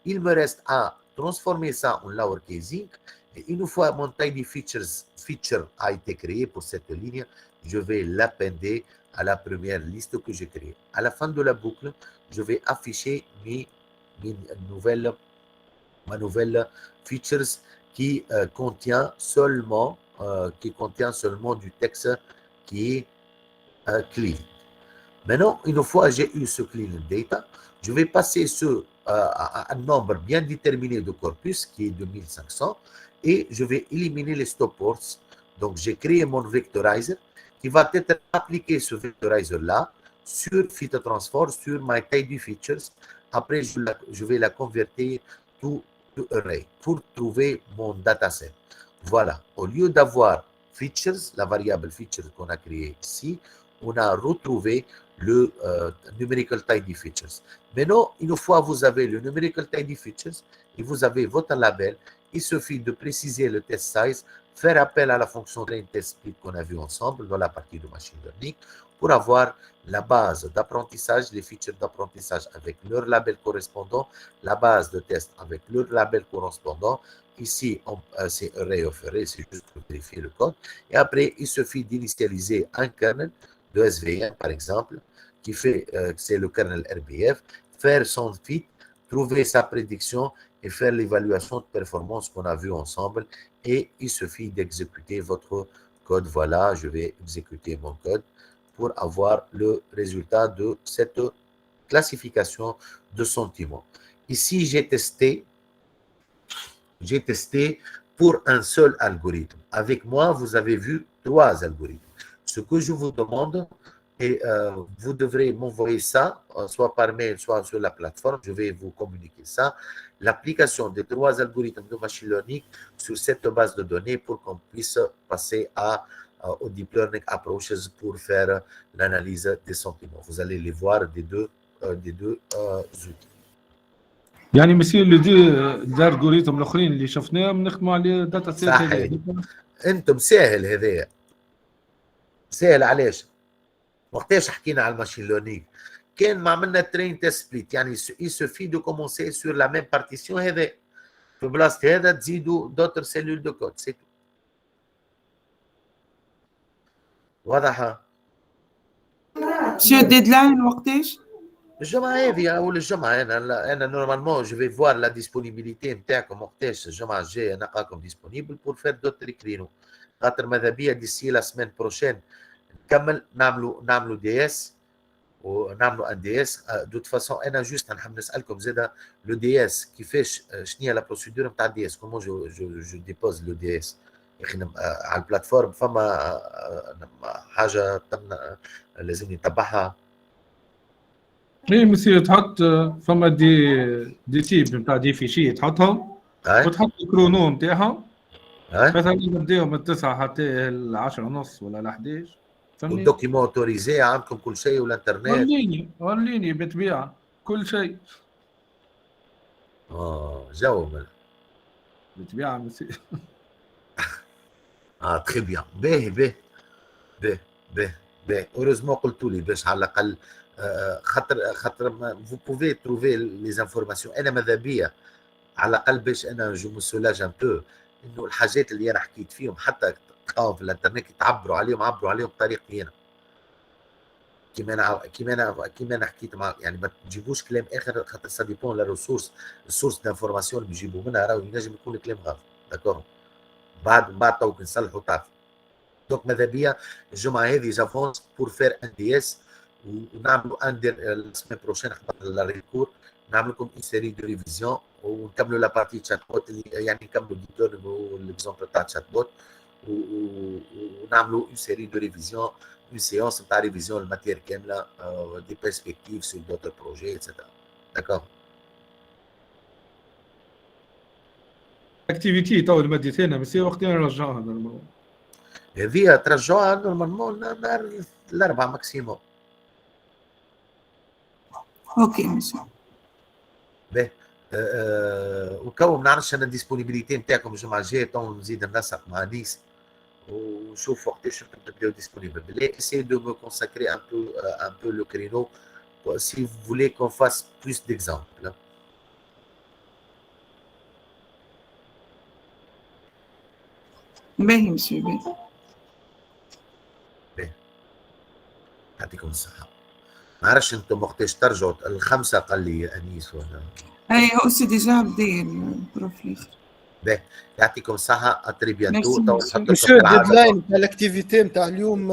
[SPEAKER 1] il me reste à transformer ça en lowercasing. Et une fois mon tidy feature a été créé pour cette ligne, je vais l'appender à la première liste que j'ai créée. À la fin de la boucle, je vais afficher ma nouvelle features qui contient seulement du texte qui est clean. Maintenant, une fois que j'ai eu ce clean data, je vais passer à un nombre bien déterminé de corpus qui est de 1500 et je vais éliminer les stop ports. Donc, j'ai créé mon vectorizer qui va être appliqué ce vectorizer-là sur Theta Transform, sur my tidy features. Après, je vais la convertir to array pour trouver mon dataset. Voilà. Au lieu d'avoir features, la variable features qu'on a créée ici, on a retrouvé le numerical tidy features. Maintenant, une fois que vous avez le numerical tidy features et vous avez votre label, il suffit de préciser le test size, faire appel à la fonction train test split qu'on a vu ensemble dans la partie de machine learning pour avoir la base d'apprentissage, les features d'apprentissage avec leur label correspondant, la base de test avec leur label correspondant. Ici, c'est array of array, c'est juste pour vérifier le code. Et après, il suffit d'initialiser un kernel de SVM, par exemple, qui fait, c'est le kernel RBF, faire son fit, trouver sa prédiction et faire l'évaluation de performance qu'on a vu ensemble. Et il suffit d'exécuter votre code. Voilà, je vais exécuter mon code. pour avoir le résultat de cette classification de sentiments. Ici, j'ai testé pour un seul algorithme. Avec moi, vous avez vu 3 algorithmes. Ce que je vous demande, et vous devrez m'envoyer ça, soit par mail, soit sur la plateforme, je vais vous communiquer ça, l'application des 3 algorithmes de machine learning sur cette base de données pour qu'on puisse passer au deep learning approaches pour faire l'analyse des sentiments. Vous allez les voir des deux outils.
[SPEAKER 3] يعني مسيو اللي الالغوريثم الاخرين اللي شفناهم نخدموا على داتا سيت
[SPEAKER 1] صحيح. انتم سهل هذايا، سهل علاش؟ وقتاش حكينا على الماشين ليرنينغ كان ما عملنا ترين تيست سبليت، يعني il suffit de commencer sur la même partition هذا في بلاصه هذا تزيدوا دوتر سيلول دو كود سي تو. واضحه؟
[SPEAKER 4] شو الديدلاين وقتاش؟
[SPEAKER 1] الجمعه هذه اول الجمعه. انا نورمالمون جو في فوار لا ديسبونيبيليتي نتاعكم وقتاش الجمعه الجايه نلقاكم ديسبونيبل بور فير دوتر كرينو، خاطر ماذا بيا ديسي لا سمان بروشين نكمل نعملوا دي اس ونعملوا ان دي اس. دوت فاسون انا جوست نحب نسالكم زاده لو دي اس كيفاش، شنو هي لا بروسيدور نتاع الدي اس، كومون جو ديبوز لو دي اس يا اخي على البلاتفورم. فما حاجه لازم نتبعها.
[SPEAKER 3] اي مسيو تحط فما دي تيب نتاع دي فيشي تحطهم وتحط الكرونو نتاعهم، مثلا نبداو من 9 حتى ل 10:30 ولا ل 11.
[SPEAKER 1] والدوكيمون اوتوريزي عندكم كل شيء والانترنت
[SPEAKER 3] اونلاين بالطبيعه كل شيء.
[SPEAKER 1] جو
[SPEAKER 3] بالطبيعه مسيو.
[SPEAKER 1] تري بيان. باهي اوروزمون قلتوا لي باش على الاقل خاطر vous pouvez trouver les informations. انا ماذا بيا على الاقل باش انا جو مو سولاج ان بو انه الحاجات اللي انا حكيت فيهم حتى تلقاهم في الانترنت عبروا عليهم بطريقتي انا. كيما انا حكيت مع، يعني ما تجيبوش كلام اخر خاطر سا ديبون لا ريسورس دانفورماسيون اللي بيجيبوا منها راهو ينجم يكون كلام غلط. داكور بعد توك نصلحوا تعرف. دونك ماذا بيا الجمعه هذه جافونس بور فير ان دي اس ونعملوا السيمين بروشين قبل لا ريكور نعمل لكم اون سيري دو ريفيزيون ونكملوا لا بارتي تشات بوت اللي يعني نكملوا ديتور والاكزومبل تاع تشات بوت ونعملوا اون سيري دو ريفيزيون، اون سيونس تاع ريفيزيون الماتير كامله، دي بيرسبكتيف سور دوتر بروجي اتسيتيرا. داكور.
[SPEAKER 3] اكتيفيتي تو اللي مديتينا مسيو وقتين نرجعوها نورمالمون.
[SPEAKER 1] هذه ترجعوها نورمالمون نهار الاربعاء ماكسيموم.
[SPEAKER 4] اوكي مسيو.
[SPEAKER 1] باهي. وكون ما نعرفش انا الديسبونيبيليتي نتاعكم الجمعه الجايه تو نزيد ننسق مع نيس ونشوف وقتاش تبداو ديسبونيبل. بالله essayez de me consacrer un peu le créneau si vous voulez qu'on fasse plus d'exemples.
[SPEAKER 4] باهي مسيو باهي.
[SPEAKER 1] يعطيكم الصحة. ما عرفش انتم وقتاش ترجعوا الخمسة قال لي انيس ولا؟
[SPEAKER 4] اي هو سي ديجا بدا البروف الاخر.
[SPEAKER 1] باهي يعطيكم الصحة. اتري بيانتو.
[SPEAKER 4] ميرسي
[SPEAKER 5] مسيو الديدلاين تاع الاكتيفيتي نتاع اليوم